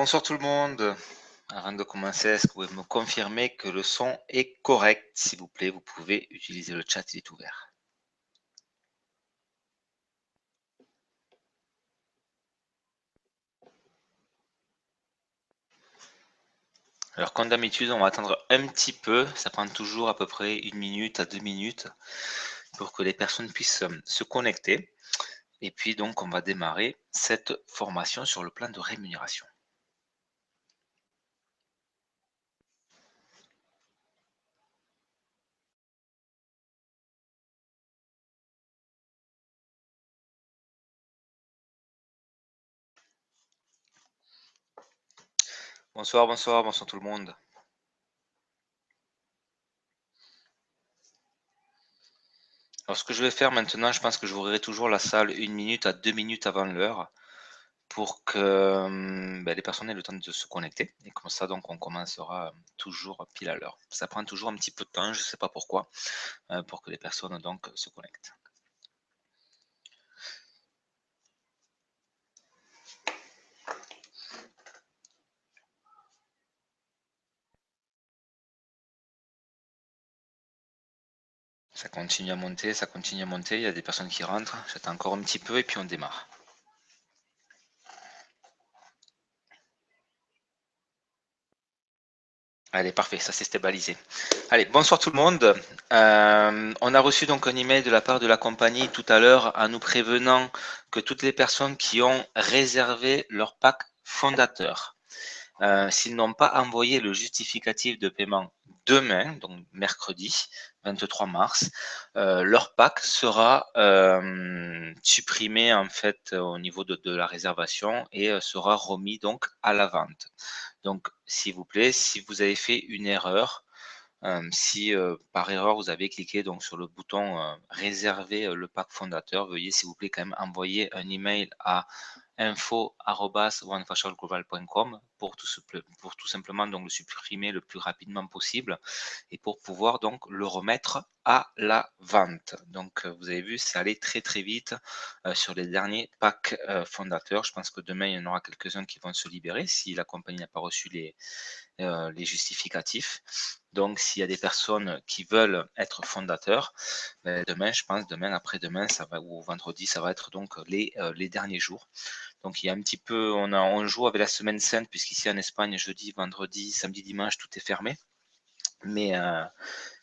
Bonsoir tout le monde. Avant de commencer, est-ce que vous pouvez me confirmer que le son est correct? S'il vous plaît, vous pouvez utiliser le chat, il est ouvert. Alors comme d'habitude, on va attendre un petit peu. Ça prend toujours à peu près 1 minute à 2 minutes pour que les personnes puissent se connecter. Et puis donc, on va démarrer cette formation sur le plan de rémunération. Bonsoir, bonsoir, bonsoir tout le monde. Alors ce que je vais faire maintenant, je pense que j'ouvrirai toujours la salle 1 minute à 2 minutes avant l'heure pour que les personnes aient le temps de se connecter. Et comme ça, donc, on commencera toujours pile à l'heure. Ça prend toujours un petit peu de temps, je ne sais pas pourquoi, pour que les personnes donc se connectent. Ça continue à monter, ça continue à monter. Il y a des personnes qui rentrent. J'attends encore un petit peu et puis on démarre. Allez, parfait, ça s'est stabilisé. Allez, bonsoir tout le monde. On a reçu donc un email de la part de la compagnie tout à l'heure en nous prévenant que toutes les personnes qui ont réservé leur pack fondateur, s'ils n'ont pas envoyé le justificatif de paiement demain, donc mercredi 23 mars, leur pack sera supprimé en fait au niveau de la réservation et sera remis donc à la vente. Donc, s'il vous plaît, si vous avez fait une erreur, si par erreur vous avez cliqué donc sur le bouton réserver le pack fondateur, veuillez s'il vous plaît quand même envoyer un email à info@onefashionglobal.com pour tout simplement donc le supprimer le plus rapidement possible et pour pouvoir donc le remettre à la vente. Donc vous avez vu, ça allait très très vite sur les derniers packs fondateurs. Je pense que demain il y en aura quelques-uns qui vont se libérer si la compagnie n'a pas reçu les justificatifs. Donc, s'il y a des personnes qui veulent être fondateurs, demain, je pense, demain, après-demain, ça va, ou vendredi, ça va être donc les derniers jours. Donc, il y a un petit peu, on joue avec la semaine sainte, puisqu'ici en Espagne, jeudi, vendredi, samedi, dimanche, tout est fermé. Mais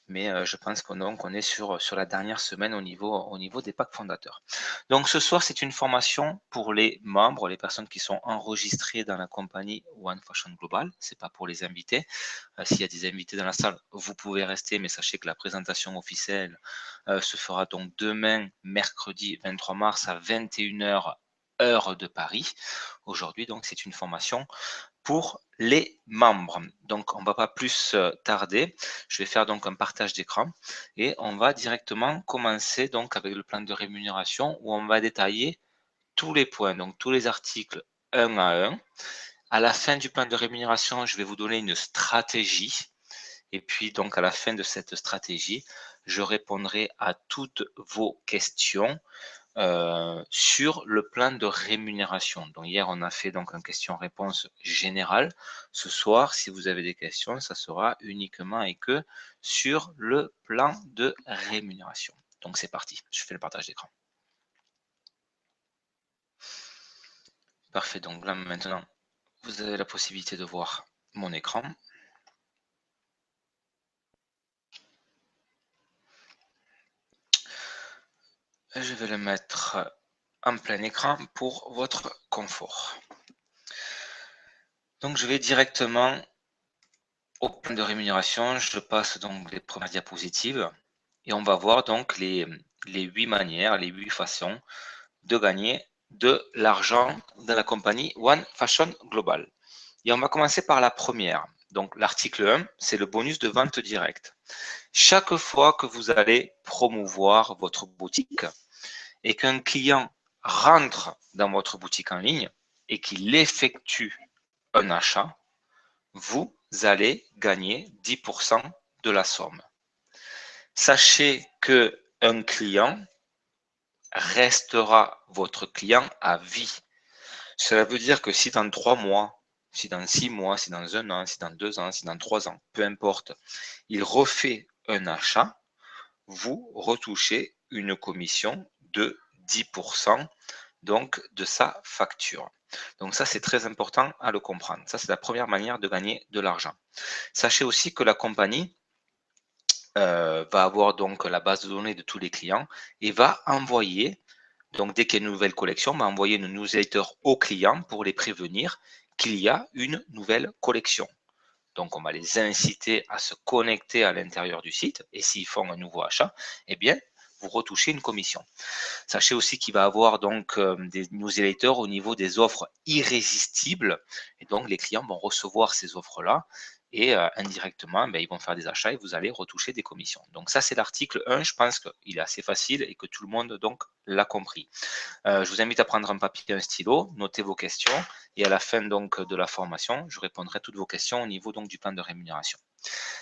je pense qu'on est sur la dernière semaine au niveau des packs fondateurs. Donc ce soir, c'est une formation pour les membres, les personnes qui sont enregistrées dans la compagnie One Fashion Global. C'est pas pour les invités. S'il y a des invités dans la salle, vous pouvez rester, mais sachez que la présentation officielle se fera donc demain, mercredi 23 mars à 21h heure de Paris. Aujourd'hui, donc, c'est une formation pour les membres. Donc, on ne va pas plus tarder. Je vais faire donc un partage d'écran et on va directement commencer donc avec le plan de rémunération où on va détailler tous les points, donc tous les articles un à un. À la fin du plan de rémunération, je vais vous donner une stratégie. Et puis, donc, à la fin de cette stratégie, je répondrai à toutes vos questions sur le plan de rémunération. Donc hier, on a fait donc un question-réponse générale. Ce soir, si vous avez des questions, ça sera uniquement et que sur le plan de rémunération. Donc c'est parti, je fais le partage d'écran. Parfait, donc là maintenant, vous avez la possibilité de voir mon écran. Je vais le mettre en plein écran pour votre confort. Donc je vais directement au plan de rémunération. Je passe donc les premières diapositives et on va voir donc les 8 manières, les 8 façons de gagner de l'argent dans la compagnie One Fashion Global. Et on va commencer par la première. Donc l'article 1, c'est le bonus de vente directe. Chaque fois que vous allez promouvoir votre boutique et qu'un client rentre dans votre boutique en ligne et qu'il effectue un achat, vous allez gagner 10% de la somme. Sachez qu'un client restera votre client à vie. Cela veut dire que si dans 3 mois, si dans 6 mois, si dans 1 an, si dans 2 ans, si dans 3 ans, peu importe, il refait un achat, vous retouchez une commission de 10% donc de sa facture. Donc ça, c'est très important à le comprendre. Ça, c'est la première manière de gagner de l'argent. Sachez aussi que la compagnie va avoir donc la base de données de tous les clients et va envoyer, donc dès qu'il y a une nouvelle collection, va envoyer une newsletter aux clients pour les prévenir qu'il y a une nouvelle collection. Donc on va les inciter à se connecter à l'intérieur du site et s'ils font un nouveau achat, eh bien, vous retouchez une commission. Sachez aussi qu'il va avoir donc des newsletters au niveau des offres irrésistibles et donc les clients vont recevoir ces offres-là et indirectement, ils vont faire des achats et vous allez retoucher des commissions. Donc ça, c'est l'article 1. Je pense qu'il est assez facile et que tout le monde donc l'a compris. Je vous invite à prendre un papier et un stylo, noter vos questions et à la fin donc de la formation, je répondrai à toutes vos questions au niveau donc du plan de rémunération.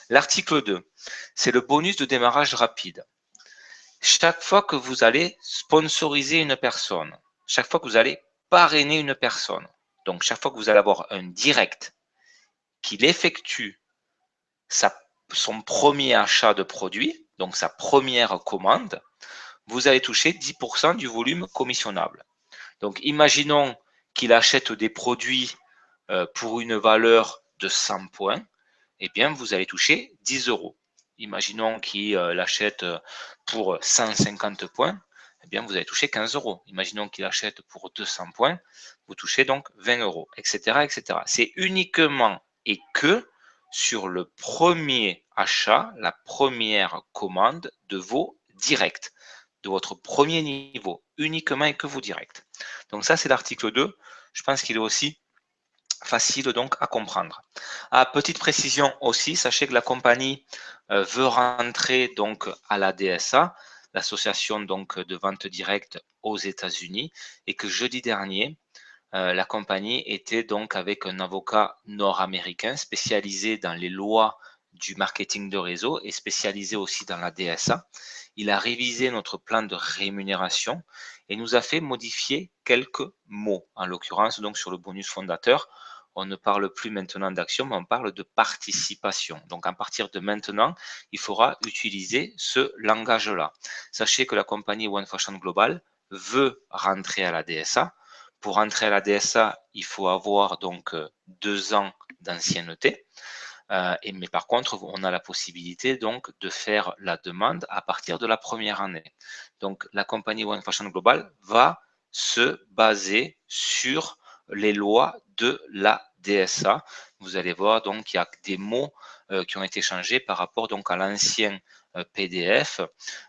L'article 2, c'est le bonus de démarrage rapide. Chaque fois que vous allez sponsoriser une personne, chaque fois que vous allez parrainer une personne, donc chaque fois que vous allez avoir un direct qu'il effectue son premier achat de produit, donc sa première commande, vous allez toucher 10% du volume commissionnable. Donc, imaginons qu'il achète des produits pour une valeur de 100 points, eh bien, vous allez toucher 10 euros. Imaginons qu'il l'achète pour 150 points, eh bien, vous allez toucher 15 euros. Imaginons qu'il achète pour 200 points, vous touchez donc 20 euros, etc., etc. C'est uniquement et que sur le premier achat, la première commande de vos directs, de votre premier niveau, uniquement et que vos directs. Donc ça, c'est l'article 2. Je pense qu'il est aussi facile donc à comprendre. Petite précision aussi, sachez que la compagnie veut rentrer donc à la DSA, l'association donc de vente directe aux États-Unis, et que jeudi dernier, la compagnie était donc avec un avocat nord-américain spécialisé dans les lois du marketing de réseau et spécialisé aussi dans la DSA. Il a révisé notre plan de rémunération et nous a fait modifier quelques mots, en l'occurrence donc sur le bonus fondateur. On ne parle plus maintenant d'action, mais on parle de participation. Donc, à partir de maintenant, il faudra utiliser ce langage-là. Sachez que la compagnie One Fashion Global veut rentrer à la DSA. Pour rentrer à la DSA, il faut avoir donc 2 ans d'ancienneté. Mais par contre, on a la possibilité donc de faire la demande à partir de la première année. Donc, la compagnie One Fashion Global va se baser sur les lois de la DSA. Vous allez voir donc qu'il y a des mots qui ont été changés par rapport donc à l'ancien PDF.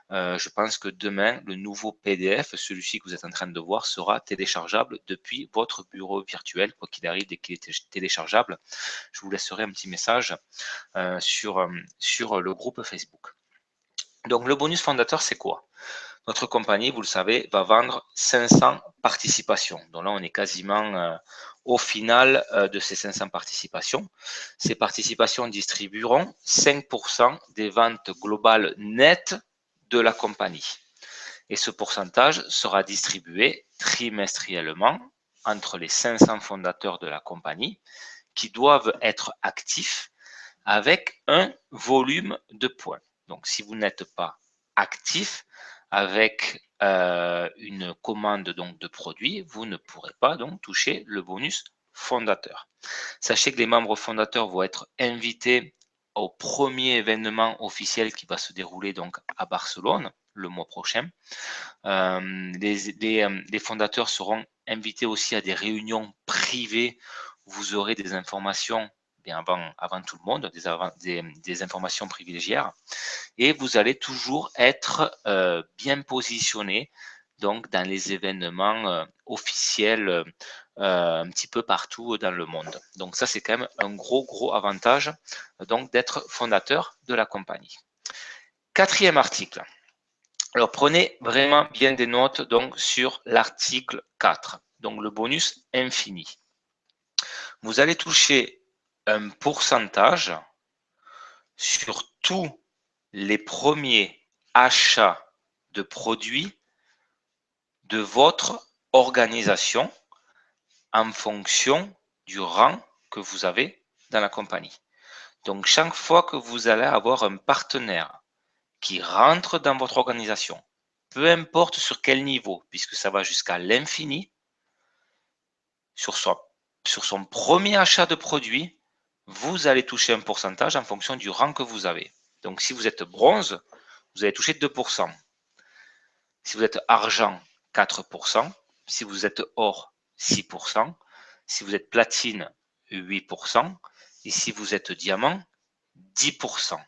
Je pense que demain, le nouveau PDF, celui-ci que vous êtes en train de voir, sera téléchargeable depuis votre bureau virtuel, quoi qu'il arrive, dès qu'il est téléchargeable. Je vous laisserai un petit message sur le groupe Facebook. Donc, le bonus fondateur, c'est quoi? Notre compagnie, vous le savez, va vendre 500 participations. Donc là, on est quasiment au final de ces 500 participations. Ces participations distribueront 5% des ventes globales nettes de la compagnie. Et ce pourcentage sera distribué trimestriellement entre les 500 fondateurs de la compagnie qui doivent être actifs avec un volume de points. Donc, si vous n'êtes pas actif avec une commande donc de produits, vous ne pourrez pas donc toucher le bonus fondateur. Sachez que les membres fondateurs vont être invités au premier événement officiel qui va se dérouler donc à Barcelone le mois prochain. Les fondateurs seront invités aussi à des réunions privées où vous aurez des informations bien avant tout le monde, des informations privilégiées. Et vous allez toujours être bien positionné donc dans les événements officiels un petit peu partout dans le monde. Donc ça, c'est quand même un gros avantage donc d'être fondateur de la compagnie. 4e article. Alors prenez vraiment bien des notes donc sur l'article 4, donc le bonus infini. Vous allez toucher un pourcentage sur tous les premiers achats de produits de votre organisation en fonction du rang que vous avez dans la compagnie. Donc, chaque fois que vous allez avoir un partenaire qui rentre dans votre organisation, peu importe sur quel niveau, puisque ça va jusqu'à l'infini, sur son premier achat de produit, vous allez toucher un pourcentage en fonction du rang que vous avez. Donc, si vous êtes bronze, vous allez toucher 2%. Si vous êtes argent, 4%. Si vous êtes or, 6%. Si vous êtes platine, 8%. Et si vous êtes diamant, 10%.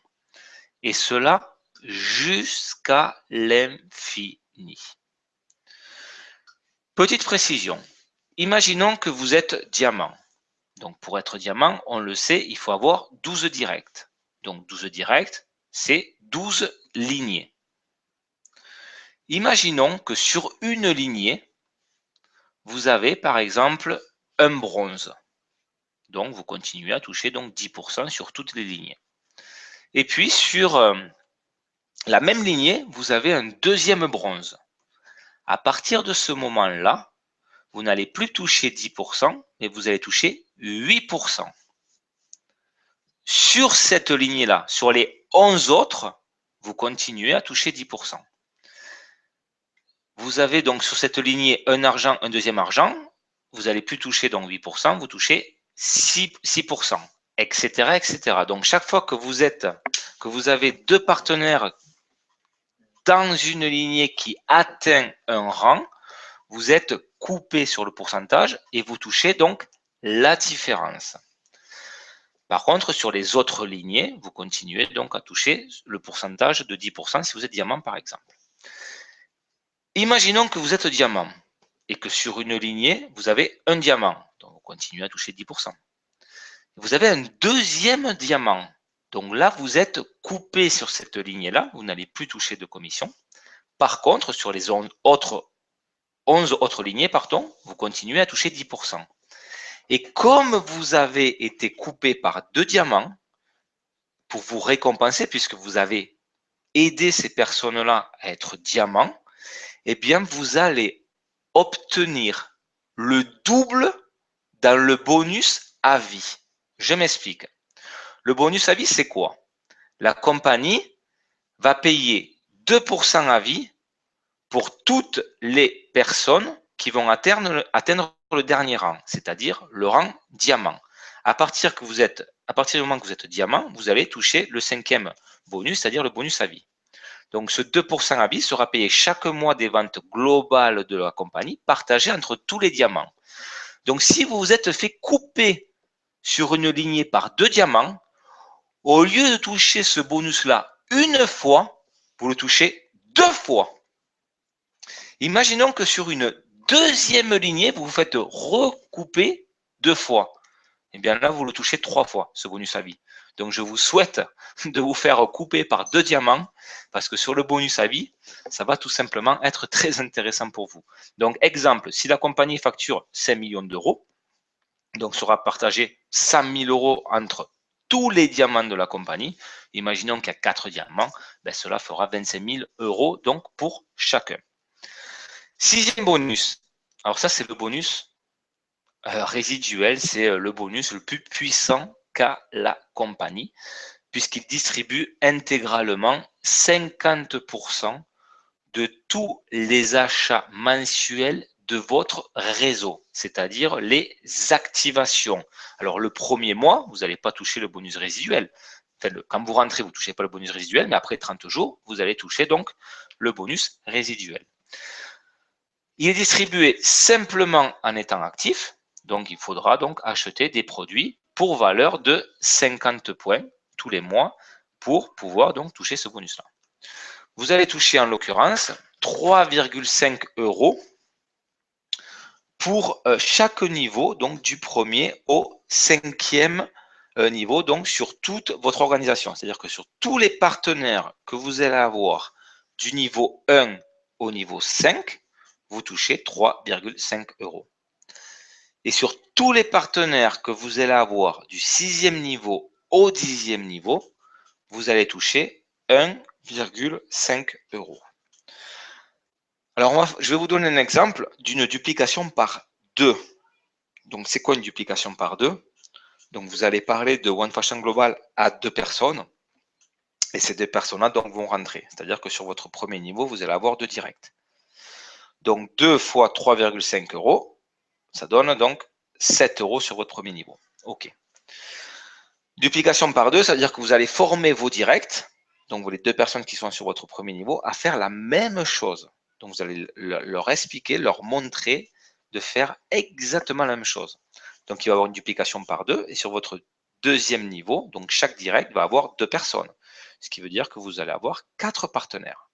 Et cela jusqu'à l'infini. Petite précision. Imaginons que vous êtes diamant. Donc pour être diamant, on le sait, il faut avoir 12 directs. Donc 12 directs, c'est 12 lignées. Imaginons que sur une lignée, vous avez par exemple un bronze. Donc vous continuez à toucher donc 10% sur toutes les lignées. Et puis sur la même lignée, vous avez un deuxième bronze. À partir de ce moment-là, vous n'allez plus toucher 10%, mais vous allez toucher 8%. Sur cette lignée-là, sur les 11 autres, vous continuez à toucher 10%. Vous avez donc sur cette lignée un argent, un deuxième argent, vous n'allez plus toucher donc 8%, vous touchez 6%, etc., etc. Donc chaque fois que vous avez deux partenaires dans une lignée qui atteint un rang, vous êtes coupé sur le pourcentage et vous touchez donc la différence. Par contre, sur les autres lignées, vous continuez donc à toucher le pourcentage de 10% si vous êtes diamant par exemple. Imaginons que vous êtes diamant et que sur une lignée, vous avez un diamant. Donc, vous continuez à toucher 10%. Vous avez un deuxième diamant. Donc là, vous êtes coupé sur cette lignée-là. Vous n'allez plus toucher de commission. Par contre, sur les 11 autres lignées, vous continuez à toucher 10%. Et comme vous avez été coupé par deux diamants, pour vous récompenser, puisque vous avez aidé ces personnes-là à être diamants, eh bien, vous allez obtenir le double dans le bonus à vie. Je m'explique. Le bonus à vie, c'est quoi? La compagnie va payer 2% à vie pour toutes les personnes qui vont atteindre le dernier rang, c'est-à-dire le rang diamant. À partir du moment que vous êtes diamant, vous allez toucher le cinquième bonus, c'est-à-dire le bonus à vie. Donc ce 2% à vie sera payé chaque mois des ventes globales de la compagnie, partagées entre tous les diamants. Donc si vous vous êtes fait couper sur une lignée par deux diamants, au lieu de toucher ce bonus-là une fois, vous le touchez deux fois. Imaginons que sur une deuxième lignée, vous vous faites recouper deux fois. Et bien là, vous le touchez trois fois, ce bonus à vie. Donc, je vous souhaite de vous faire couper par deux diamants parce que sur le bonus à vie, ça va tout simplement être très intéressant pour vous. Donc, exemple, si la compagnie facture 5 millions d'euros, donc sera partagé 100 000 euros entre tous les diamants de la compagnie. Imaginons qu'il y a 4 diamants, ben cela fera 25 000 euros donc pour chacun. Sixième bonus. Alors ça, c'est le bonus résiduel, c'est le bonus le plus puissant qu'a la compagnie, puisqu'il distribue intégralement 50% de tous les achats mensuels de votre réseau, c'est-à-dire les activations. Alors le premier mois, vous n'allez pas toucher le bonus résiduel. Enfin, quand vous rentrez, vous ne touchez pas le bonus résiduel, mais après 30 jours, vous allez toucher donc le bonus résiduel. Il est distribué simplement en étant actif, donc il faudra donc acheter des produits pour valeur de 50 points tous les mois pour pouvoir donc toucher ce bonus-là. Vous allez toucher en l'occurrence 3,5 euros pour chaque niveau, donc du premier au cinquième niveau, donc sur toute votre organisation. C'est-à-dire que sur tous les partenaires que vous allez avoir du niveau 1 au niveau 5, vous touchez 3,5 euros. Et sur tous les partenaires que vous allez avoir du 6e niveau au 10e niveau, vous allez toucher 1,5 euros. Alors, je vais vous donner un exemple d'une duplication par 2. Donc, c'est quoi une duplication par 2? Donc, vous allez parler de One Fashion Global à 2 personnes. Et ces 2 personnes-là donc vont rentrer. C'est-à-dire que sur votre premier niveau, vous allez avoir 2 directs. Donc 2 fois 3,5 €, ça donne donc 7 € sur votre premier niveau. OK. Duplication par 2, ça veut dire que vous allez former vos directs, donc les 2 personnes qui sont sur votre premier niveau, à faire la même chose. Donc vous allez leur expliquer, leur montrer de faire exactement la même chose. Donc il va y avoir une duplication par 2 et sur votre deuxième niveau, donc chaque direct va avoir 2 personnes. Ce qui veut dire que vous allez avoir 4 partenaires.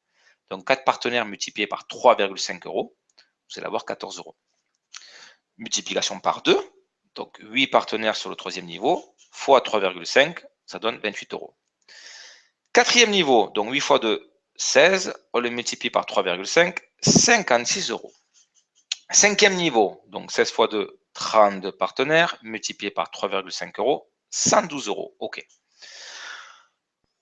Donc 4 partenaires multipliés par 3,5 €, vous allez avoir 14 €. Multiplication par 2, donc 8 partenaires sur le troisième niveau, fois 3,5, ça donne 28 €. Quatrième niveau, donc 8 fois 2, 16, on le multiplie par 3,5, 56 €. Cinquième niveau, donc 16 fois 2, 32 partenaires, multiplié par 3,5 €, 112 €. OK.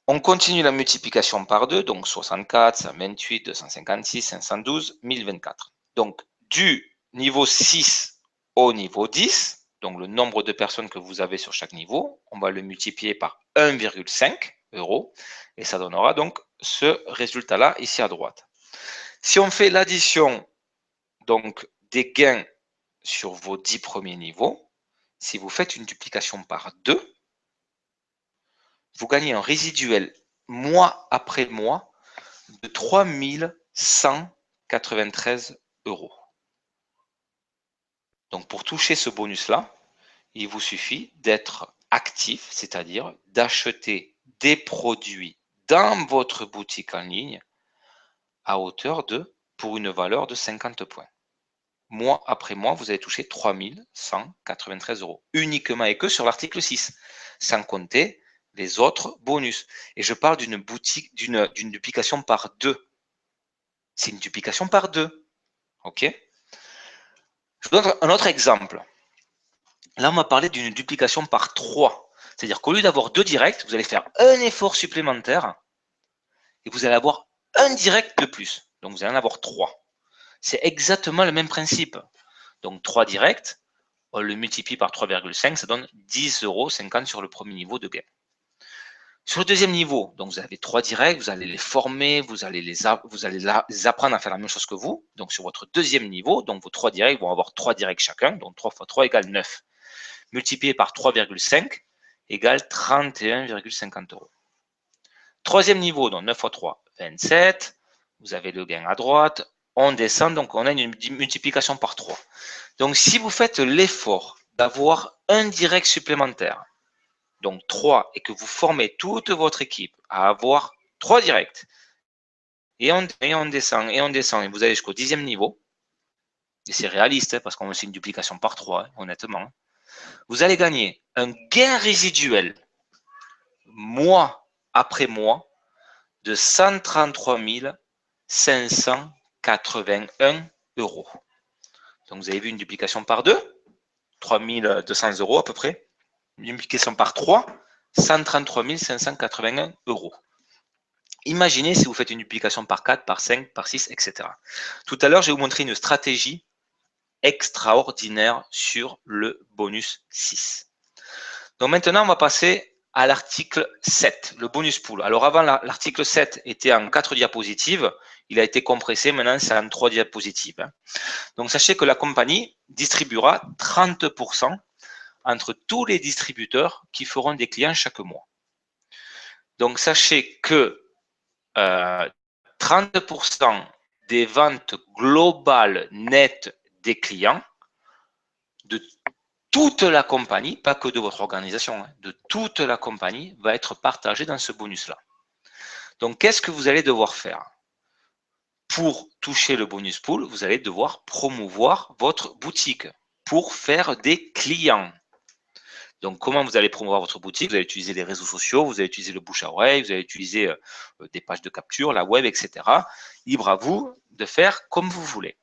On continue la multiplication par 2, donc 64, 128, 256, 512, 1024. Donc, du niveau 6 au niveau 10, donc le nombre de personnes que vous avez sur chaque niveau, on va le multiplier par 1,5 € et ça donnera donc ce résultat-là ici à droite. Si on fait l'addition donc des gains sur vos 10 premiers niveaux, si vous faites une duplication par 2, vous gagnez un résiduel mois après mois de 3 193 €. Donc pour toucher ce bonus-là, il vous suffit d'être actif, c'est-à-dire d'acheter des produits dans votre boutique en ligne à hauteur de, pour une valeur de 50 points. Mois après mois, vous allez toucher 3 193 € uniquement et que sur l'article 6, sans compter les autres bonus. Et je parle d'une boutique, d'une duplication par 2. C'est une duplication par 2. OK? Je vous donne un autre exemple. Là, on m'a parlé d'une duplication par 3. C'est-à-dire qu'au lieu d'avoir 2 directs, vous allez faire un effort supplémentaire et vous allez avoir un direct de plus. Donc, vous allez en avoir 3. C'est exactement le même principe. Donc, 3 directs, on le multiplie par 3,5, ça donne 10,50 € sur le premier niveau de gain. Sur le deuxième niveau, donc vous avez 3 directs, vous allez les former, vous allez les apprendre à faire la même chose que vous. Donc sur votre deuxième niveau, donc vos 3 directs vont avoir 3 directs chacun, donc 3 fois 3 égale 9. Multiplié par 3,5 égale 31,50 €. Troisième niveau, donc 9 fois 3, 27. Vous avez le gain à droite. On descend, donc on a une multiplication par 3. Donc si vous faites l'effort d'avoir un direct supplémentaire, donc 3, et que vous formez toute votre équipe à avoir 3 directs, et on descend, et on descend, et vous allez jusqu'au 10e niveau, et c'est réaliste, parce qu'on fait une duplication par 3, honnêtement, vous allez gagner un gain résiduel, mois après mois, de 133 581 €. Donc vous avez vu une duplication par 2, 3200 € à peu près, une multiplication par 3, 133 581 €. Imaginez si vous faites une duplication par 4, par 5, par 6, etc. Tout à l'heure, je vais vous montrer une stratégie extraordinaire sur le bonus 6. Donc maintenant, on va passer à l'article 7, le bonus pool. Alors avant, l'article 7 était en 4 diapositives. Il a été compressé, maintenant c'est en 3 diapositives. Donc sachez que la compagnie distribuera 30% entre tous les distributeurs qui feront des clients chaque mois. Donc sachez que 30% des ventes globales nettes des clients de toute la compagnie, pas que de votre organisation, de toute la compagnie va être partagé dans ce bonus-là. Donc, qu'est-ce que vous allez devoir faire? Pour toucher le bonus pool, vous allez devoir promouvoir votre boutique pour faire des clients. Donc, comment vous allez promouvoir votre boutique? Vous allez utiliser les réseaux sociaux, vous allez utiliser le bouche à oreille, vous allez utiliser des pages de capture, la web, etc. Libre à vous de faire comme vous voulez.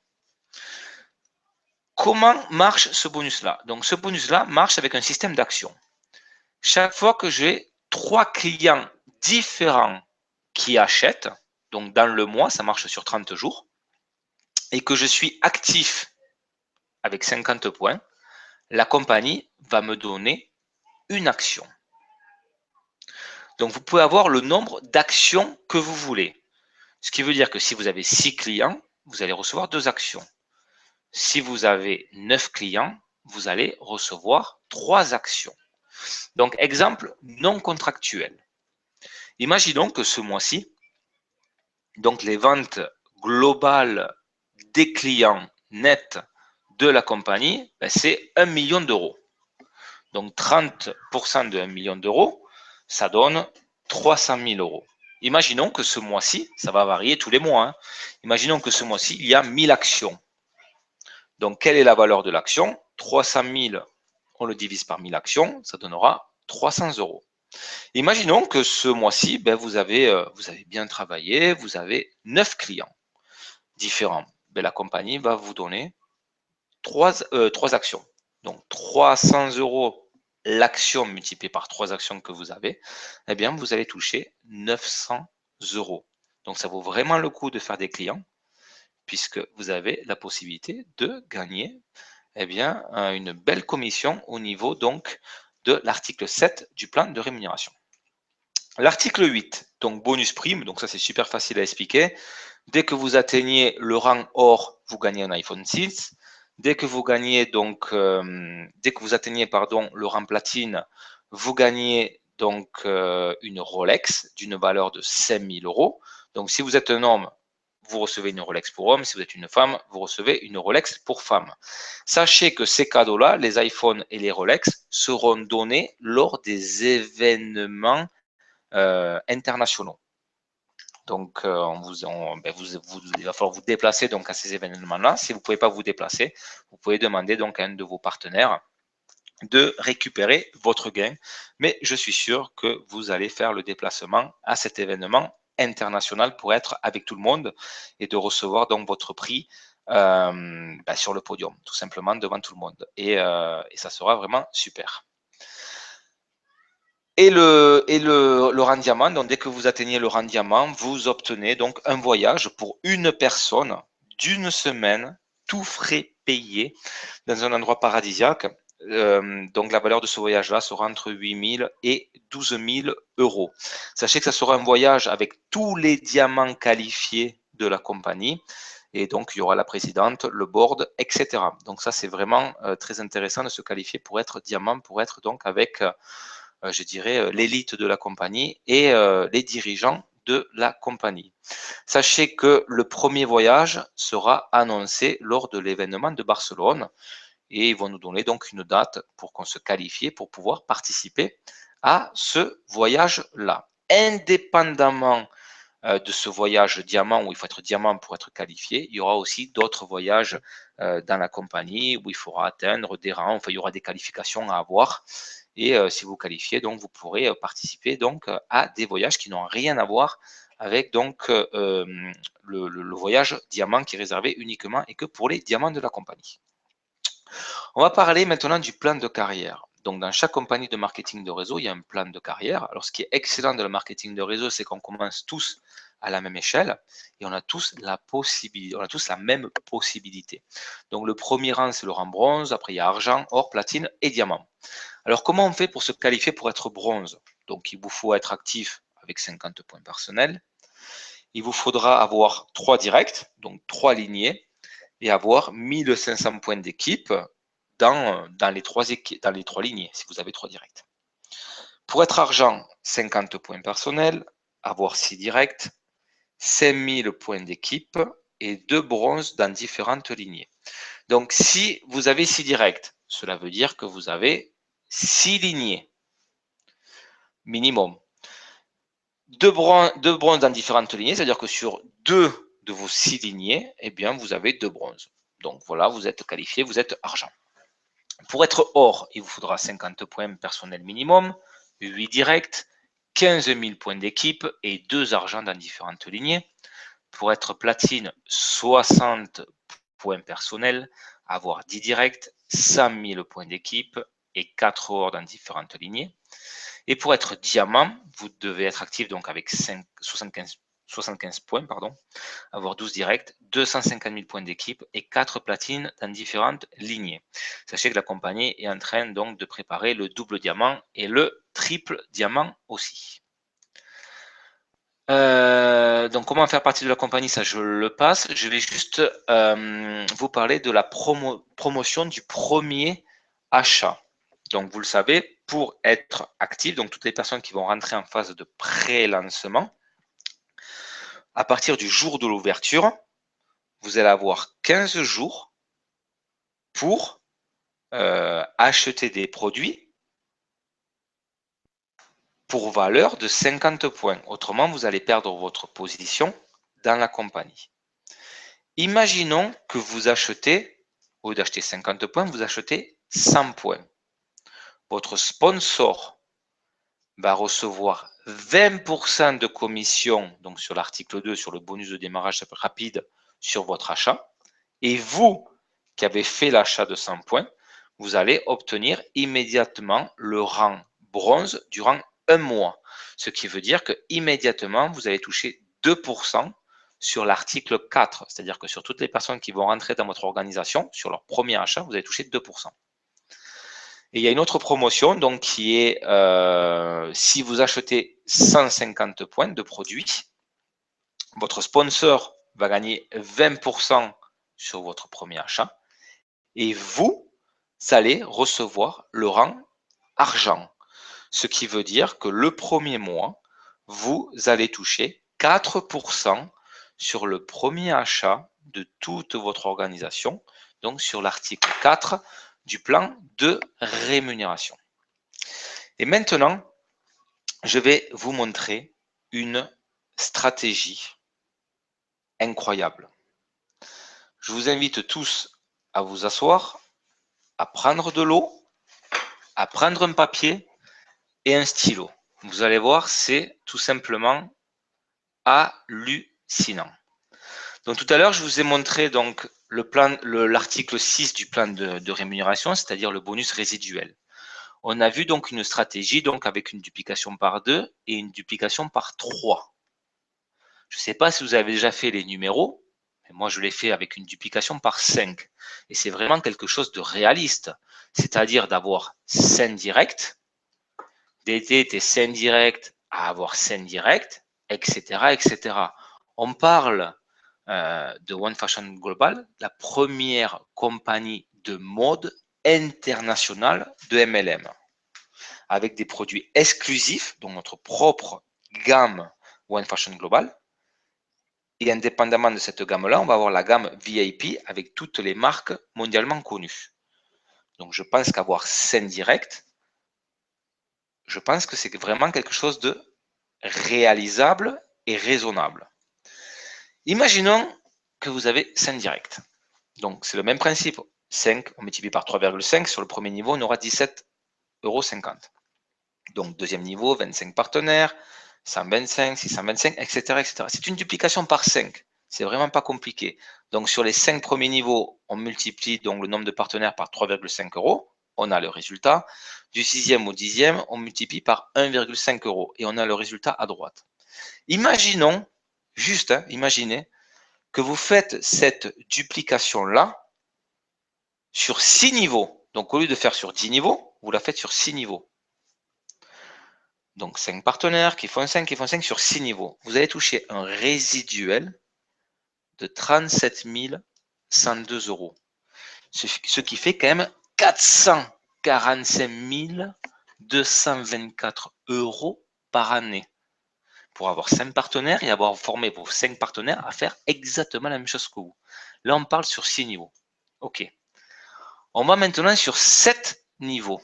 Comment marche ce bonus-là? Donc, ce bonus-là marche avec un système d'action. Chaque fois que j'ai 3 clients différents qui achètent, donc dans le mois, ça marche sur 30 jours, et que je suis actif avec 50 points, la compagnie va me donner une action. Donc, vous pouvez avoir le nombre d'actions que vous voulez. Ce qui veut dire que si vous avez 6 clients, vous allez recevoir 2 actions. Si vous avez 9 clients, vous allez recevoir 3 actions. Donc, exemple non contractuel. Imaginons que ce mois-ci, donc les ventes globales des clients nets de la compagnie, c'est 1 million d'euros. Donc 30% de 1 million d'euros, ça donne 300 000 euros. Imaginons que ce mois-ci, ça va varier tous les mois, hein. Imaginons que ce mois-ci, il y a 1000 actions. Donc, quelle est la valeur de l'action? 300 000, on le divise par 1000 actions, ça donnera 300 euros. Imaginons que ce mois-ci, vous avez bien travaillé, vous avez 9 clients différents. La compagnie va vous donner 3 actions. Donc 300 euros l'action multipliée par 3 actions que vous avez, eh bien vous allez toucher 900 euros. Donc ça vaut vraiment le coup de faire des clients puisque vous avez la possibilité de gagner une belle commission au niveau donc de l'article 7 du plan de rémunération. L'article 8, donc bonus prime, donc ça c'est super facile à expliquer. Dès que vous atteignez le rang or, vous gagnez un iPhone 6. Dès que vous gagnez donc, dès que vous atteignez le rang platine, vous gagnez donc une Rolex d'une valeur de 5 000 euros. Donc si vous êtes un homme, vous recevez une Rolex pour homme. Si vous êtes une femme, vous recevez une Rolex pour femme. Sachez que ces cadeaux-là, les iPhones et les Rolex, seront donnés lors des événements internationaux. Donc, il va falloir vous déplacer donc à ces événements-là. Si vous ne pouvez pas vous déplacer, vous pouvez demander donc à un de vos partenaires de récupérer votre gain. Mais je suis sûr que vous allez faire le déplacement à cet événement international pour être avec tout le monde et de recevoir donc votre prix sur le podium, tout simplement devant tout le monde. Et ça sera vraiment super. Et le rang diamant, donc dès que vous atteignez le rang diamant, vous obtenez donc un voyage pour une personne d'une semaine, tout frais payé, dans un endroit paradisiaque. Donc la valeur de ce voyage-là sera entre 8 000 et 12 000 euros. Sachez que ça sera un voyage avec tous les diamants qualifiés de la compagnie. Et donc, il y aura la présidente, le board, etc. Donc ça, c'est vraiment très intéressant de se qualifier pour être diamant, pour être donc avec je dirais, l'élite de la compagnie et les dirigeants de la compagnie. Sachez que le premier voyage sera annoncé lors de l'événement de Barcelone et ils vont nous donner donc une date pour qu'on se qualifie pour pouvoir participer à ce voyage-là. Indépendamment de ce voyage diamant où il faut être diamant pour être qualifié, il y aura aussi d'autres voyages dans la compagnie où il faudra atteindre des rangs, enfin il y aura des qualifications à avoir. Et si vous qualifiez, donc vous pourrez participer donc à des voyages qui n'ont rien à voir avec donc le voyage diamant qui est réservé uniquement et que pour les diamants de la compagnie. On va parler maintenant du plan de carrière. Donc, dans chaque compagnie de marketing de réseau, il y a un plan de carrière. Alors, ce qui est excellent dans le marketing de réseau, c'est qu'on commence tous à la même échelle et on a tous la même possibilité. Donc, le premier rang, c'est le rang bronze. Après, il y a argent, or, platine et diamant. Alors, comment on fait pour se qualifier pour être bronze? Donc, il vous faut être actif avec 50 points personnels. Il vous faudra avoir 3 directs, donc 3 lignées, et avoir 1500 points d'équipe dans les 3 lignées, si vous avez 3 directs. Pour être argent, 50 points personnels, avoir 6 directs, 5000 points d'équipe et 2 bronzes dans différentes lignées. Donc, si vous avez 6 directs, cela veut dire que vous avez 6 lignées minimum. 2 bronzes dans différentes lignées, c'est-à-dire que sur 2 de vos 6 lignées, eh bien, vous avez 2 bronzes. Donc voilà, vous êtes qualifié, vous êtes argent. Pour être or, il vous faudra 50 points personnels minimum, 8 directs, 15 000 points d'équipe et 2 argents dans différentes lignées. Pour être platine, 60 points personnels, avoir 10 directs, 100 000 points d'équipe et 4 or dans différentes lignées. Et pour être diamant, vous devez être actif donc avec 75 75 points, pardon, avoir 12 directs, 250 000 points d'équipe et 4 platines dans différentes lignées. Sachez que la compagnie est en train donc de préparer le double diamant et le triple diamant aussi. Donc comment faire partie de la compagnie, ça je le passe. Je vais juste vous parler de la promotion du premier achat. Donc vous le savez, pour être actif, donc toutes les personnes qui vont rentrer en phase de pré-lancement, à partir du jour de l'ouverture, vous allez avoir 15 jours pour acheter des produits pour valeur de 50 points. Autrement, vous allez perdre votre position dans la compagnie. Imaginons que vous achetez, au lieu d'acheter 50 points, vous achetez 100 points. Votre sponsor va recevoir 20% de commission, donc sur l'article 2, sur le bonus de démarrage rapide sur votre achat. Et vous, qui avez fait l'achat de 100 points, vous allez obtenir immédiatement le rang bronze durant un mois. Ce qui veut dire que immédiatement, vous allez toucher 2% sur l'article 4. C'est-à-dire que sur toutes les personnes qui vont rentrer dans votre organisation, sur leur premier achat, vous allez toucher 2%. Et il y a une autre promotion donc, qui est si vous achetez 150 points de produits, votre sponsor va gagner 20% sur votre premier achat et vous allez recevoir le rang argent. Ce qui veut dire que le premier mois, vous allez toucher 4% sur le premier achat de toute votre organisation, donc sur l'article 4 du plan de rémunération. Et maintenant, je vais vous montrer une stratégie incroyable. Je vous invite tous à vous asseoir, à prendre de l'eau, à prendre un papier et un stylo. Vous allez voir, c'est tout simplement hallucinant. Donc tout à l'heure, je vous ai montré donc l'article 6 du plan de rémunération, c'est-à-dire le bonus résiduel. On a vu donc une stratégie donc avec une duplication par 2 et une duplication par 3. Je ne sais pas si vous avez déjà fait les numéros, mais moi je l'ai fait avec une duplication par 5. Et c'est vraiment quelque chose de réaliste, c'est-à-dire d'avoir 5 directs, d'aider tes 5 directs à avoir 5 directs, etc., etc. On parle de One Fashion Global, la première compagnie de mode internationale de MLM, avec des produits exclusifs, dont notre propre gamme One Fashion Global. Et indépendamment de cette gamme-là, on va avoir la gamme VIP avec toutes les marques mondialement connues. Donc je pense qu'avoir 5 directs, je pense que c'est vraiment quelque chose de réalisable et raisonnable. Imaginons que vous avez 5 directs. Donc c'est le même principe. 5, on multiplie par 3,5. Sur le premier niveau, on aura 17,50 €. Donc deuxième niveau, 25 partenaires, 125, 625, etc., etc. C'est une duplication par 5. C'est vraiment pas compliqué. Donc sur les 5 premiers niveaux, on multiplie donc le nombre de partenaires par 3,5 €. On a le résultat. Du 6e au 10e, on multiplie par 1,5 € et on a le résultat à droite. Imaginons, juste, imaginez que vous faites cette duplication-là sur 6 niveaux. Donc au lieu de faire sur 10 niveaux, vous la faites sur 6 niveaux. Donc 5 partenaires qui font 5 sur 6 niveaux. Vous allez toucher un résiduel de 37 102 €. Ce qui fait quand même 445 224 € par année. Pour avoir 5 partenaires et avoir formé vos 5 partenaires à faire exactement la même chose que vous. Là, on parle sur 6 niveaux. OK. On va maintenant sur 7 niveaux.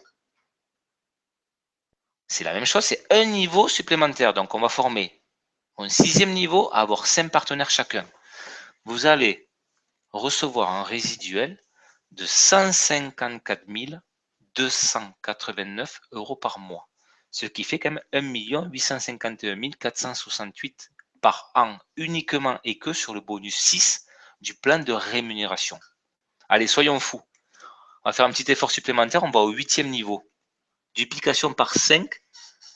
C'est la même chose, c'est un niveau supplémentaire. Donc, on va former un 6e niveau à avoir 5 partenaires chacun. Vous allez recevoir un résiduel de 154 289 € par mois. Ce qui fait quand même 1 851 468 par an uniquement et que sur le bonus 6 du plan de rémunération. Allez, soyons fous. On va faire un petit effort supplémentaire, on va au 8e niveau. Duplication par 5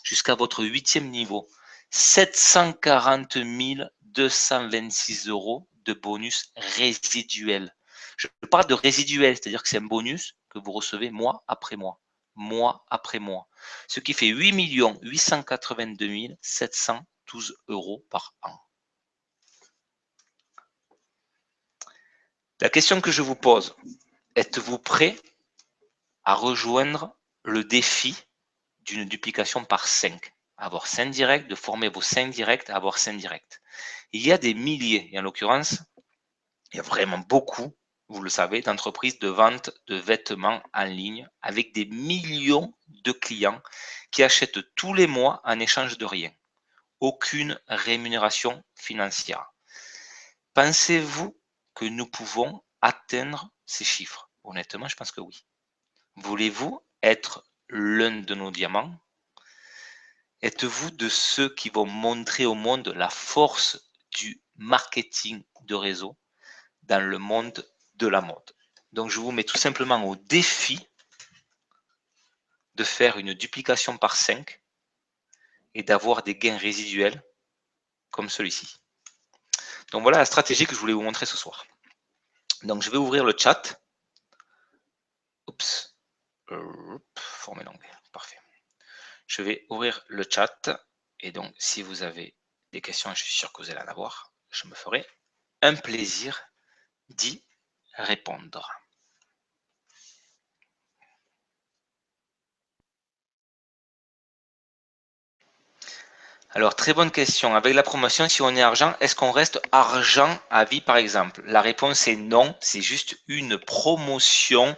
jusqu'à votre 8e niveau. 740 226 € de bonus résiduel. Je parle de résiduel, c'est-à-dire que c'est un bonus que vous recevez mois après mois, mois après mois. Ce qui fait 8 882 712 € par an. La question que je vous pose, êtes-vous prêt à rejoindre le défi d'une duplication par 5? Avoir 5 directs, de former vos 5 directs, avoir 5 directs. Il y a des milliers, et en l'occurrence, il y a vraiment beaucoup, vous le savez, d'entreprises de vente de vêtements en ligne avec des millions de clients qui achètent tous les mois en échange de rien. Aucune rémunération financière. Pensez-vous que nous pouvons atteindre ces chiffres? Honnêtement, je pense que oui. Voulez-vous être l'un de nos diamants? Êtes-vous de ceux qui vont montrer au monde la force du marketing de réseau dans le monde de la mode? Donc, je vous mets tout simplement au défi de faire une duplication par 5 et d'avoir des gains résiduels comme celui-ci. Donc, voilà la stratégie que je voulais vous montrer ce soir. Donc, je vais ouvrir le chat. Oups. Former l'onglet. Parfait. Je vais ouvrir le chat. Et donc, si vous avez des questions, je suis sûr que vous allez en avoir. Je me ferai un plaisir d'y répondre. Alors, très bonne question. Avec la promotion, si on est argent, est-ce qu'on reste argent à vie, par exemple? La réponse est non. C'est juste une promotion